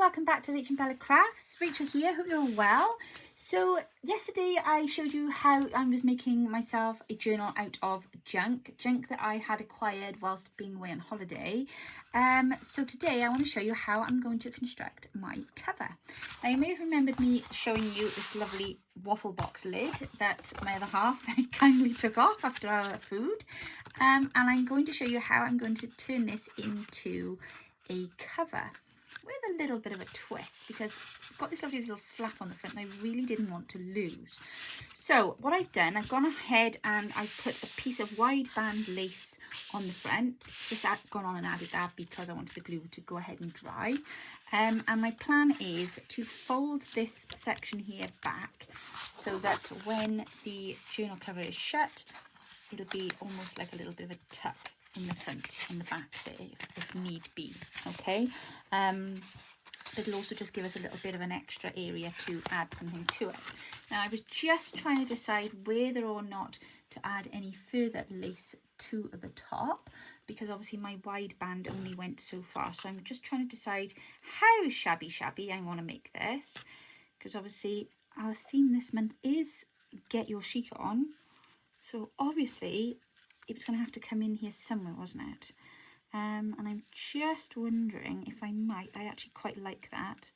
welcome back to Rachel and Bella Crafts. Rachel here, hope you're all well. So yesterday I showed you how I was making myself a journal out of junk that I had acquired whilst being away on holiday. So today I want to show you how I'm going to construct my cover. Now you may have remembered me showing you this lovely waffle box lid that my other half very kindly took off after our food. And I'm going to show you how I'm going to turn this into a cover with a little bit of a twist, because I've got this lovely little flap on the front and I really didn't want to lose. So what I've done, I've gone ahead and I've put a piece of wide band lace on the front, just gone on and added that because I wanted the glue to go ahead and dry. And my plan is to fold this section here back so that when the journal cover is shut, it'll be almost like a little bit of a tuck in the front and the back there if need be. Okay, it'll also just give us a little bit of an extra area to add something to it. Now I was just trying to decide whether or not to add any further lace to the top, because obviously my wide band only went so far, so I'm just trying to decide how shabby I want to make this, because obviously our theme this month is get your chic on, so obviously it was going to have to come in here somewhere, wasn't it? And I'm just wondering if I actually quite like that,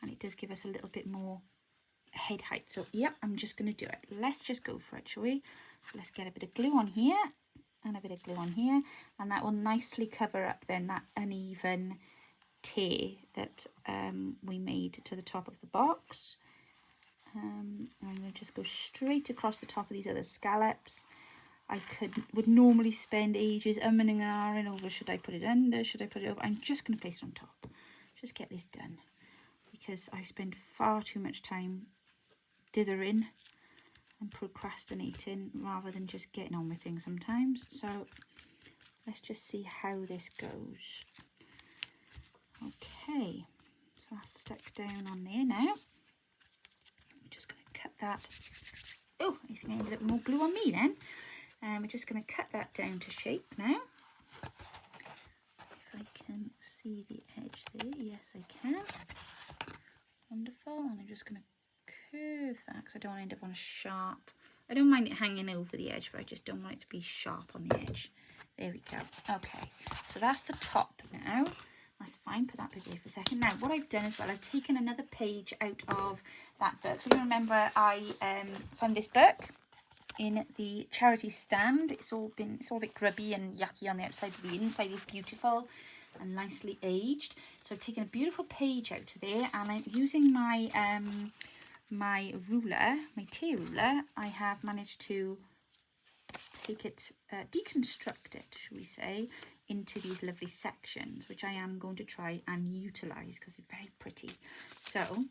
and it does give us a little bit more head height. So yep, I'm just going to do it. Let's just go for it, shall we? So let's get a bit of glue on here and a bit of glue on here, and that will nicely cover up then that uneven tear that we made to the top of the box. I'm going to just go straight across the top of these other scallops. I would normally spend ages umming and ahhing over, should I put it under, should I put it over? I'm just going to place it on top. Just get this done, because I spend far too much time dithering and procrastinating rather than just getting on with things sometimes. So let's just see how this goes. Okay, so that's stuck down on there now. I'm just going to cut that. Oh, I think I ended up with more glue on me then. We're just going to cut that down to shape now. If I can see the edge there, yes I can. Wonderful, and I'm just going to curve that because I don't want to end up on a sharp. I don't mind it hanging over the edge, but I just don't want it to be sharp on the edge. There we go. Okay, so that's the top now. That's fine, put that bit there for a second. Now what I've done as well, I've taken another page out of that book. So you remember I found this book in the charity stand. It's all a bit grubby and yucky on the outside, but the inside is beautiful and nicely aged. So I've taken a beautiful page out of there, and I'm using my my ruler, my tear ruler. I have managed to take it, deconstruct it, shall we say, into these lovely sections, which I am going to try and utilize because they're very pretty. So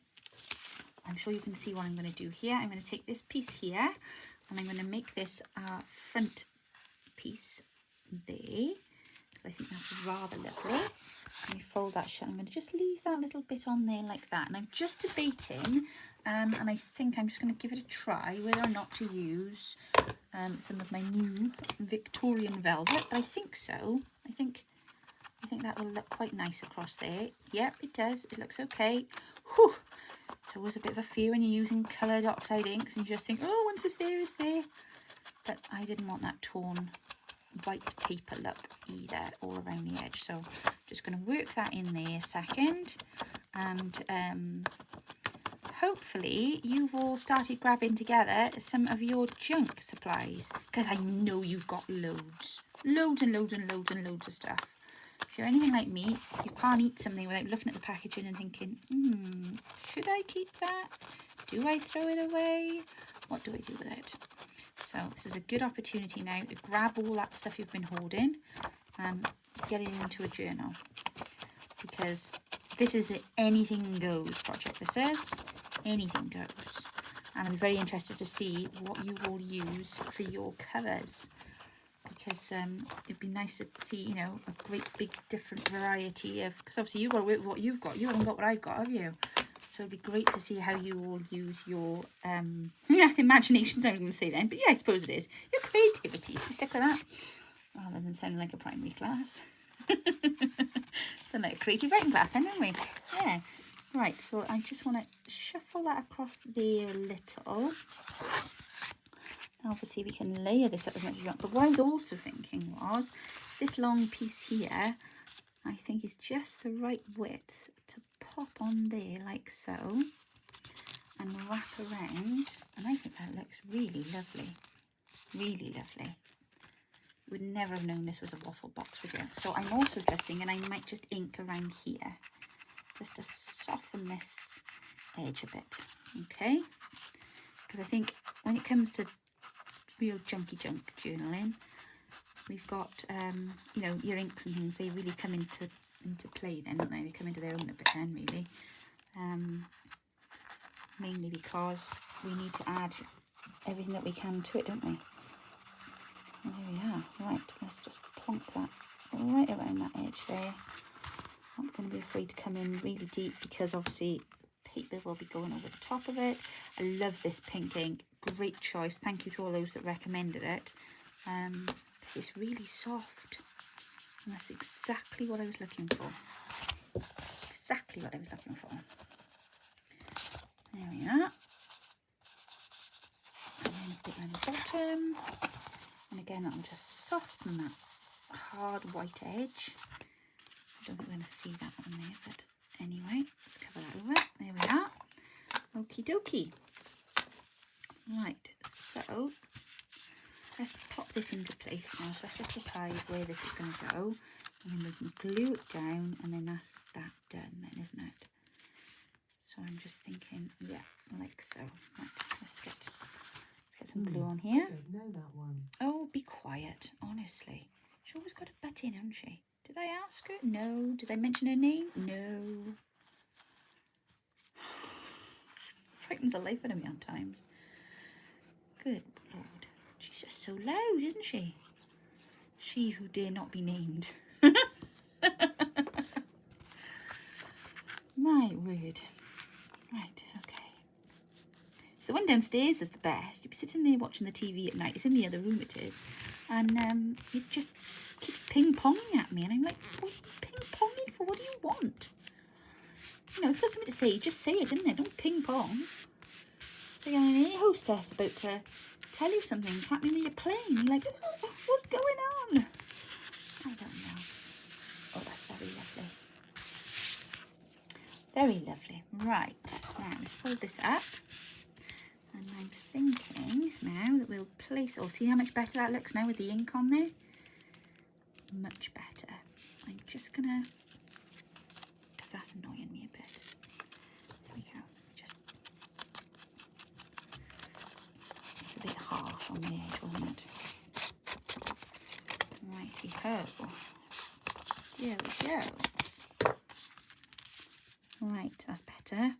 I'm sure you can see what I'm going to do here. I'm going to take this piece here, and I'm going to make this front piece there, because I think that's rather lovely. Let me fold that shut. I'm going to just leave that little bit on there like that. And I'm just debating, and I think I'm just going to give it a try, whether or not to use some of my new Victorian velvet. But I think so. I think that will look quite nice across there. Yep, it does. It looks okay. Whew. It's always a bit of a fear when you're using coloured oxide inks and you just think, oh, once it's there, it's there. But I didn't want that torn white paper look either all around the edge. So I'm just going to work that in there a second. And hopefully you've all started grabbing together some of your junk supplies, because I know you've got loads of stuff. If you're anything like me, you can't eat something without looking at the packaging and thinking, should I keep that? Do I throw it away? What do I do with it? So this is a good opportunity now to grab all that stuff you've been holding and get it into a journal, because this is the anything goes project. This is anything goes, and I'm very interested to see what you will use for your covers, because it'd be nice to see, you know, a great big different variety of, because obviously you've got to work with what you've got. You haven't got what I've got, have you? So it'd be great to see how you all use your imaginations, I was going to say then, but yeah, I suppose it is. Your creativity. You stick with that, rather than sounding like a primary class. Sound like a creative writing class then, don't we? Yeah. Right, so I just want to shuffle that across there a little. Obviously we can layer this up as much as you want, but what I was also thinking was this long piece here, I think is just the right width to pop on there like so and wrap around, and I think that looks really lovely, really lovely. You would never have known this was a waffle box, would you? So I'm also just thinking I might just ink around here just to soften this edge a bit, okay? Because I think when it comes to real junky junk journaling, we've got you know, your inks and things, they really come into play then, don't they? They come into their own a bit then, really. Mainly because we need to add everything that we can to it, don't we? And there we are. Right, let's just plonk that right around that edge there. Not going to be afraid to come in really deep, because obviously paper will be going over the top of it. I love this pink ink, great choice. Thank you to all those that recommended it. It's really soft, and that's exactly what I was looking for. Exactly what I was looking for. There we are. And then stick around the bottom, and again I'll just soften that hard white edge. I don't think we're going to see that on there, but anyway, let's cover that over. There we are. Okie dokie. Right, so let's pop this into place now. So let's just decide where this is going to go, and then we can glue it down, and then that's that done then, isn't it? So I'm just thinking, yeah, like so. Right, let's get some glue on here. I don't know that one. Oh, be quiet, honestly. She's always got a butt in, hasn't she? Did I ask her? No. Did I mention her name? No. Frightens the life out of me on times. Good Lord. She's just so loud, isn't she? She who dare not be named. My word. Right, okay. So the one downstairs is the best. You'd be sitting there watching the TV at night. It's in the other room, it is. And you just keep ping-ponging at me. And I'm like, what are you ping-ponging for? What do you want? You know, if you've got something to say, just say it, isn't it? Don't ping-pong. So you're an air hostess about to tell you something's happening when you're playing. You're like, oh, what's going on? I don't know. Oh, that's very lovely. Very lovely. Right, now let's fold this up. And I'm thinking now that we'll place, oh, see how much better that looks now with the ink on there? Much better. I'm just gonna, because that's annoying me a bit. There we go. Just, it's a bit harsh on the edge, wasn't it? Righty-ho. There we go. Right, that's better.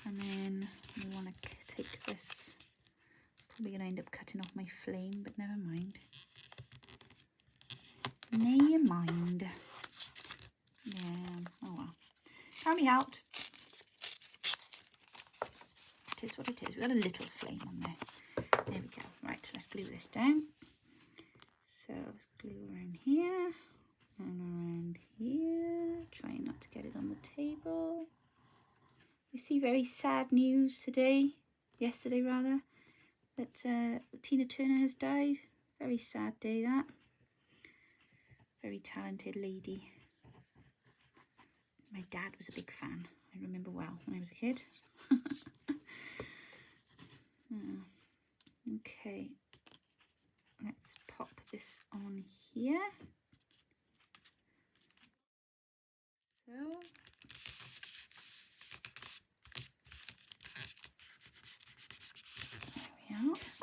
And then we want to take this, probably going to end up cutting off my flame, but never mind. Never mind. Yeah, oh well. Can't be helped. It is what it is. We've got a little flame on there. There we go. Right, let's glue this down. So let's glue around here and around here. Trying not to get it on the table. We see very sad news today, yesterday rather, that Tina Turner has died. Very sad day that. Very talented lady. My dad was a big fan. I remember well when I was a kid. Okay, let's pop this on here. So.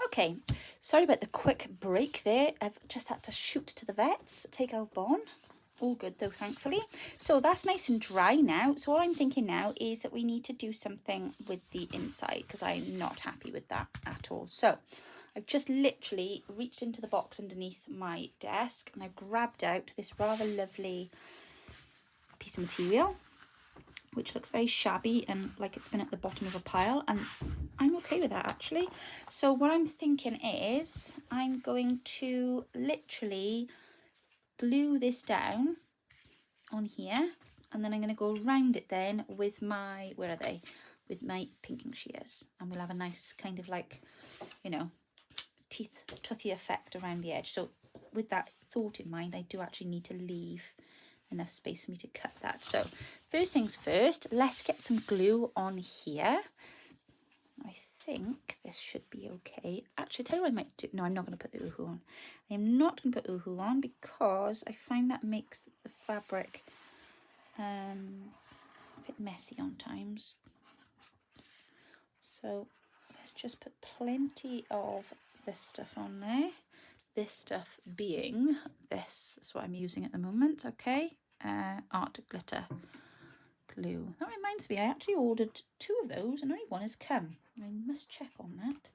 Okay, sorry about the quick break there. I've just had to shoot to the vets, take our Bon. All good though, thankfully. So that's nice and dry now. So what I'm thinking now is that we need to do something with the inside, because I'm not happy with that at all. So I've just literally reached into the box underneath my desk and I've grabbed out this rather lovely piece of material, which looks very shabby and like it's been at the bottom of a pile, and I'm okay with that actually. So what I'm thinking is I'm going to literally glue this down on here and then I'm going to go around it then with my, where are they? With my pinking shears, and we'll have a nice kind of like, you know, toothy effect around the edge. So with that thought in mind, I do actually need to leave enough space for me to cut that. So first things first, let's get some glue on here. I think this should be okay. Actually, tell you what I might do. No, I'm not going to put the Uhu on. I am not going to put Uhu on because I find that makes the fabric a bit messy on times. So let's just put plenty of this stuff on there. This stuff being this is what I'm using at the moment. Okay, art glitter glue. That reminds me, I actually ordered 2 of those and only 1 has come. I must check on that.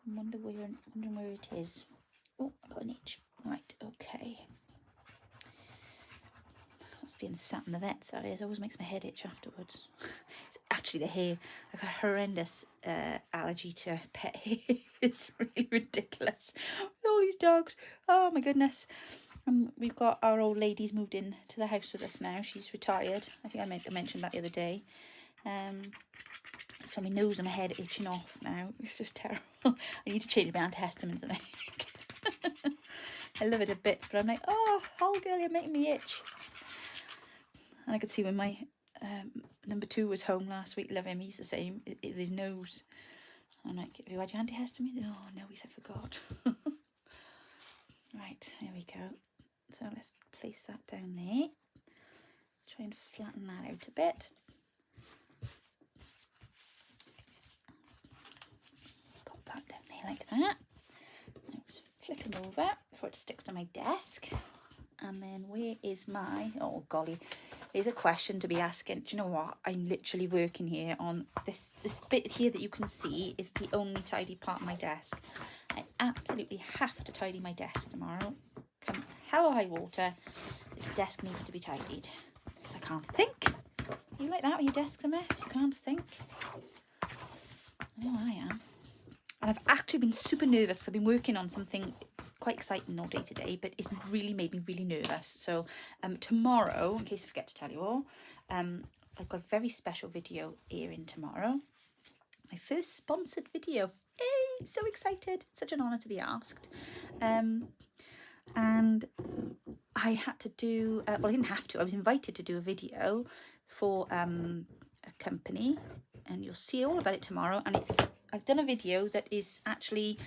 I wondering where it is. Oh, I got an itch. Right, okay. That's being sat in the vet, that is. It always makes my head itch afterwards. It's actually the hair. I've got a horrendous allergy to pet hair. It's really ridiculous. With all these dogs. Oh my goodness. We've got our old lady's moved in to the house with us now. She's retired. I think I mentioned that the other day. So my nose and my head are itching off now. It's just terrible. I need to change my antihistamines, I think. I love it a bit, but I'm like, oh, whole girl, you're making me itch. And I could see when my number 2 was home last week, love him, he's the same, his nose. I'm like, have you had your antihistamine? Oh, no, he said, forgot. Right, here we go. So let's place that down there. Let's try and flatten that out a bit. Pop that down there like that. I was flipping over before it sticks to my desk. And then where is my, oh golly, there's a question to be asking. Do you know what? I'm literally working here on this bit here that you can see is the only tidy part of my desk. I absolutely have to tidy my desk tomorrow. Come hell or high water, this desk needs to be tidied because I can't think. You like that when your desk's a mess? You can't think. I know I am. And I've actually been super nervous because I've been working on something quite exciting all day today, but it's really made me really nervous. So tomorrow, in case I forget to tell you all, I've got a very special video airing tomorrow. My first sponsored video. Hey, so excited. Such an honour to be asked. And I had to do, well, I didn't have to, I was invited to do a video for a company, and you'll see all about it tomorrow. And I've done a video that is actually,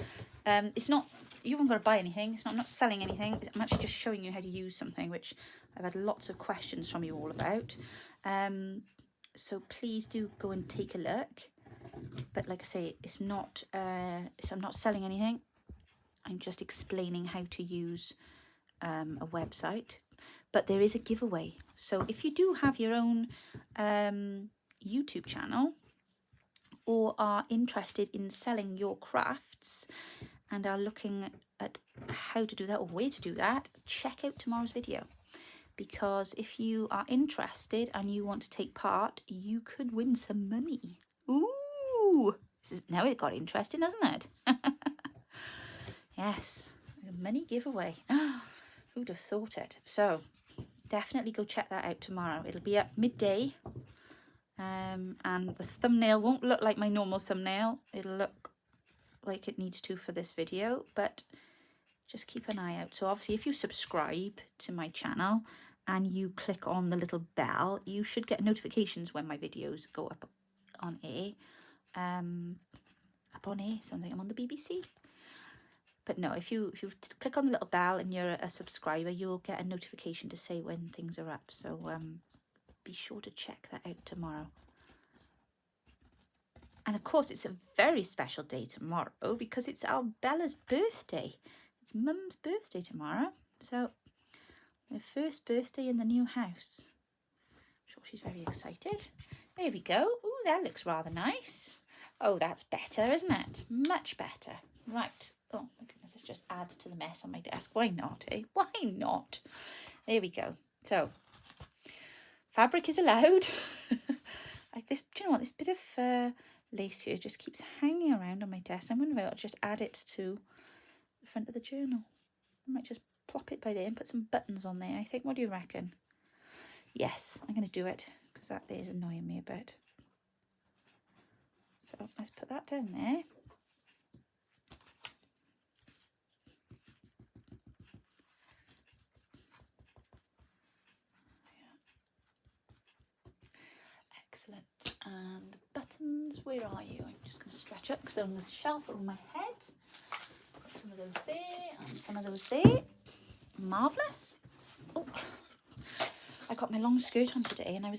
it's not, you haven't got to buy anything, I'm not selling anything, I'm actually just showing you how to use something, which I've had lots of questions from you all about. So please do go and take a look. But like I say, it's not, I'm not selling anything. I'm just explaining how to use a website. But there is a giveaway. So if you do have your own YouTube channel or are interested in selling your crafts and are looking at how to do that or where to do that, check out tomorrow's video. Because if you are interested and you want to take part, you could win some money. Ooh! Now it got interesting, hasn't it? Yes, a money giveaway. Who'd have thought it? So definitely go check that out tomorrow. It'll be at midday. And the thumbnail won't look like my normal thumbnail. It'll look like it needs to for this video, but just keep an eye out. So obviously if you subscribe to my channel and you click on the little bell, you should get notifications when my videos go up on air. Up on air, something I'm on the BBC. But no, if you click on the little bell and you're a subscriber, you'll get a notification to say when things are up. So be sure to check that out tomorrow. And of course, it's a very special day tomorrow because it's our Bella's birthday. It's Mum's birthday tomorrow. So her first birthday in the new house. I'm sure she's very excited. There we go. Ooh, that looks rather nice. Oh, that's better, isn't it? Much better. Right. Oh my goodness, let's just add to the mess on my desk. Why not, eh? Why not? There we go. So, fabric is allowed. Like this, do you know what? This bit of lace here just keeps hanging around on my desk. I'm wondering if I'll just add it to the front of the journal. I might just plop it by there and put some buttons on there, I think. What do you reckon? Yes, I'm going to do it because that is annoying me a bit. So let's put that down there. Excellent. And buttons, where are you? I'm just going to stretch up because they're on the shelf on my head. Put some of those there and some of those there. Marvellous. Oh, I got my long skirt on today and I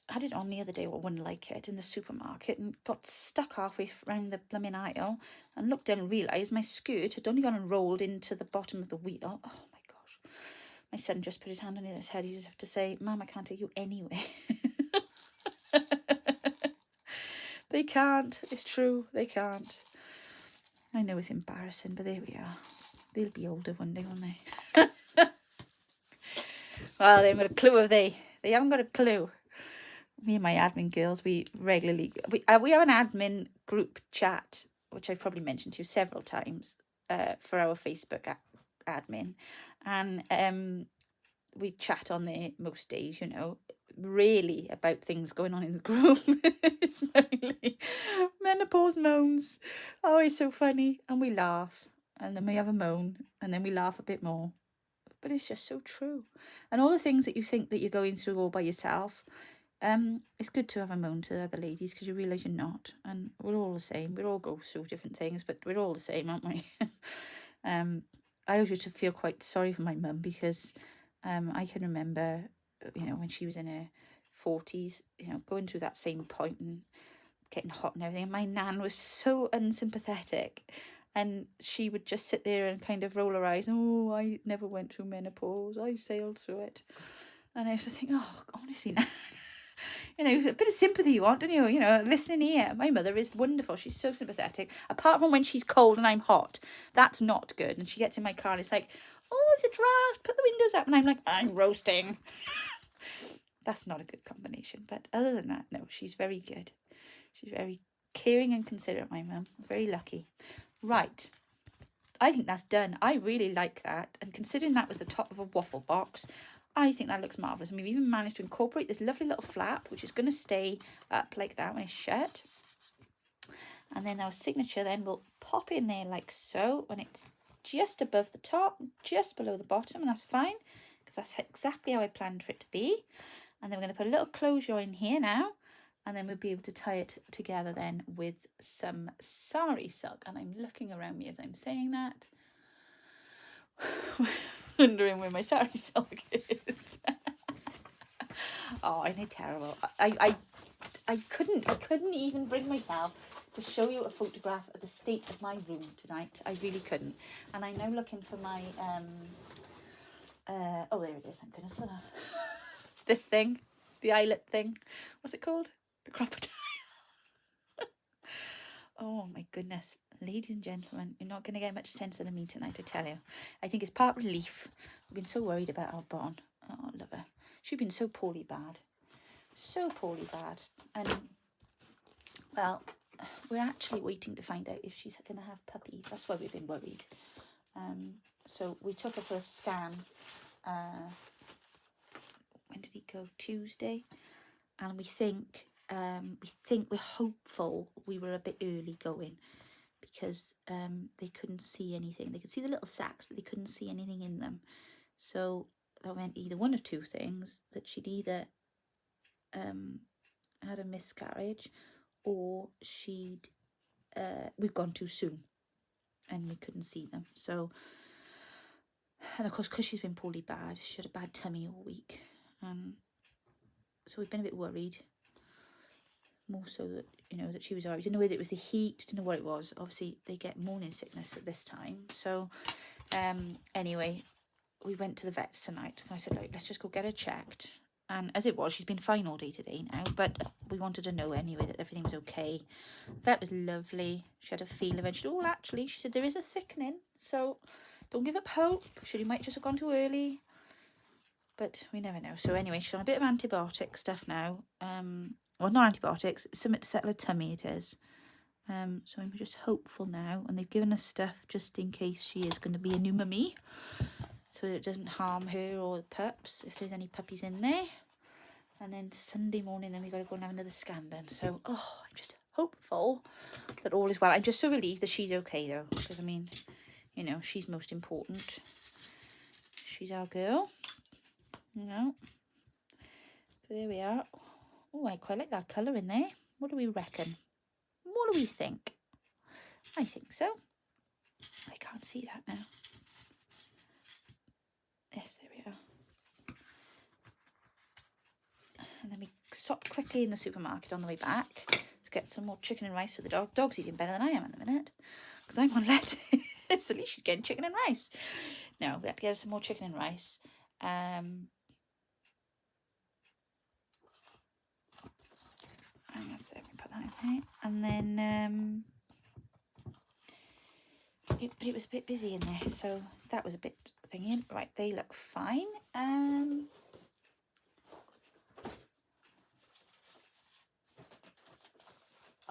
had it on the other day, or wouldn't like it, in the supermarket, and got stuck halfway around the blooming aisle and looked down and realised my skirt had only gone and rolled into the bottom of the wheel. Oh my gosh. My son just put his hand on his head. He just have to say, Mum, I can't take you anyway. They can't. It's true. They can't. I know it's embarrassing, but there we are. They'll be older one day, won't they? Well, they haven't got a clue, have they? They haven't got a clue. Me and my admin girls, we regularly... We have an admin group chat, which I've probably mentioned to you several times, for our Facebook admin. And we chat on there most days, you know, really about things going on in the group. It's mainly menopause moans. Oh, it's so funny. And we laugh. And then we have a moan. And then we laugh a bit more. But it's just so true. And all the things that you think that you're going through all by yourself, it's good to have a moan to the other ladies because you realise you're not. And we're all the same. We all go through different things, but we're all the same, aren't we? I always used to feel quite sorry for my mum because I can remember, you know, when she was in her 40s, you know, going through that same point and getting hot and everything. And my nan was so unsympathetic. And she would just sit there and kind of roll her eyes. Oh, I never went through menopause. I sailed through it. And I used to think, oh, honestly, Nan. You know, a bit of sympathy you want, don't you? You know, listening here. My mother is wonderful. She's so sympathetic. Apart from when she's cold and I'm hot. That's not good. And she gets in my car and it's like, oh, it's a draft. Put the windows up. And I'm like, I'm roasting. That's not a good combination. But other than that, no, she's very good. She's very caring and considerate, my mum. Very lucky. Right. I think that's done. I really like that. And considering that was the top of a waffle box, I think that looks marvellous. And we've even managed to incorporate this lovely little flap, which is going to stay up like that when it's shut. And then our signature then will pop in there like so when it's just above the top, just below the bottom. And that's fine because that's exactly how I planned for it to be. And then we're going to put a little closure in here now. And then we'll be able to tie it together then with some sari silk. And I'm looking around me as I'm saying that. Wondering where my sari silk is. Oh, I know, terrible. I couldn't even bring myself to show you a photograph of the state of my room tonight. I really couldn't. And I'm now looking for my oh, there it is. Thank goodness for that. This thing, the eyelet thing. What's it called? A crocodile. Oh my goodness, ladies and gentlemen, you're not going to get much sense out of me tonight, I tell you. I think it's part relief. I've been so worried about our Bond. Oh, I love her. She's been so poorly bad. So poorly bad. And, well, we're actually waiting to find out if she's going to have puppies. That's why we've been worried. So we took her for a scan. When did he go? Tuesday. And we're hopeful we were a bit early going because they couldn't see anything. They could see the little sacs, but they couldn't see anything in them. So that meant either one of two things, that she'd either had a miscarriage or we'd gone too soon and we couldn't see them. So, and of course, because she's been poorly bad, she had a bad tummy all week. So we've been a bit worried. More so that, you know, that she was alright. We didn't know whether it was the heat, didn't know what it was. Obviously, they get morning sickness at this time. So, anyway, we went to the vets tonight. And I said, like, let's just go get her checked. And as it was, she's been fine all day today now. But we wanted to know anyway that everything was okay. That was lovely. She had a feel of it. She said, oh, actually, she said, there is a thickening. So, don't give up hope. She might just have gone too early. But we never know. So anyway, she's on a bit of antibiotic stuff now. Well, not antibiotics, something to settle her tummy it is. So I'm just hopeful now. And they've given us stuff just in case she is going to be a new mummy. So that it doesn't harm her or the pups, if there's any puppies in there. And then Sunday morning, then we've got to go and have another scan then. So, oh, I'm just hopeful that all is well. I'm just so relieved that she's okay, though. Because, I mean, you know, she's most important. She's our girl. You know. But there we are. Oh, I quite like that colour in there. What do we reckon? What do we think? I think so. I can't see that now. Yes, there we are. And then we stopped quickly in the supermarket on the way back to get some more chicken and rice for the dog. Dog's eating better than I am at the minute because I'm on lettuce. At least she's getting chicken and rice. No, we have to get her some more chicken and rice. And that's it. We put that in there. And then, but it was a bit busy in there, so that was a bit thingy. Right, they look fine.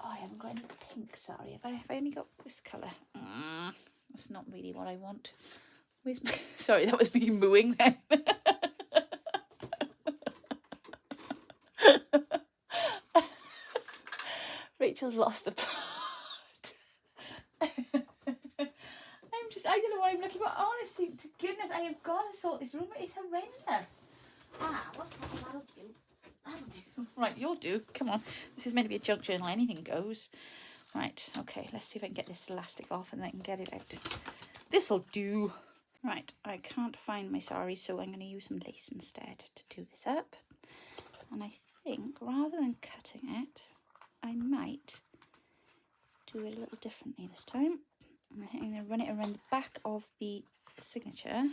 Oh, I haven't got any pink, sorry. Have I only got this colour? That's not really what I want. Where's my... Sorry, that was me mooing then. Rachel's lost the plot. I don't know what I'm looking for. Honestly, to goodness, I have got to sort this room. It's horrendous. What's that? That'll do. That'll do. Right, you'll do. Come on. This is meant to be a junk journal. Anything goes. Right, okay. Let's see if I can get this elastic off and then I can get it out. This'll do. Right, I can't find my sari, so I'm going to use some lace instead to do this up. And I think rather than cutting it, I might do it a little differently this time. I think I'm going to run it around the back of the signature.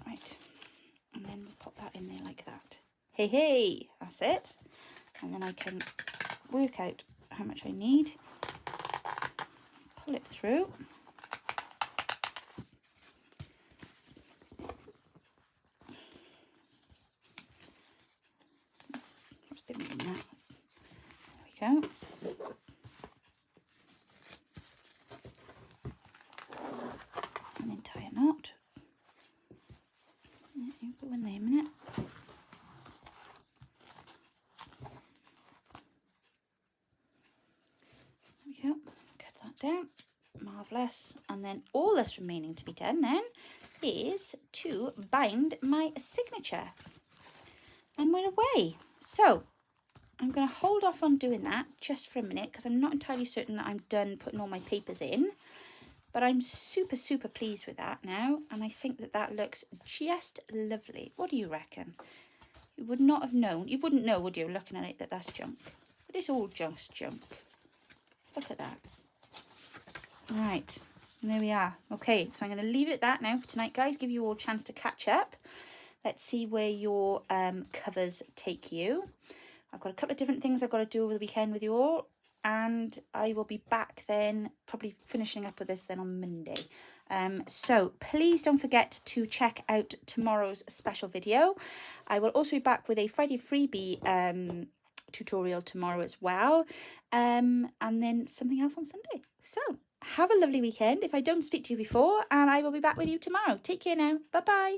Right, and then we'll pop that in there like that. Hey, that's it. And then I can work out how much I need, pull it through. It's a bit more than that. There we go. And then tie a knot. You go in there a minute. There we go. Cut that down. Marvellous. And then all that's remaining to be done then is to bind my signature. And we're away. So I'm going to hold off on doing that just for a minute because I'm not entirely certain that I'm done putting all my papers in. But I'm super, super pleased with that now. And I think that that looks just lovely. What do you reckon? You would not have known. You wouldn't know, would you, looking at it, that that's junk. But it's all just junk. Look at that. Right. And there we are. Okay, so I'm going to leave it at that now for tonight, guys. Give you all a chance to catch up. Let's see where your covers take you. I've got a couple of different things I've got to do over the weekend with you all. And I will be back then, probably finishing up with this then on Monday. So please don't forget to check out tomorrow's special video. I will also be back with a Friday freebie tutorial tomorrow as well. And then something else on Sunday. So have a lovely weekend if I don't speak to you before. And I will be back with you tomorrow. Take care now. Bye-bye.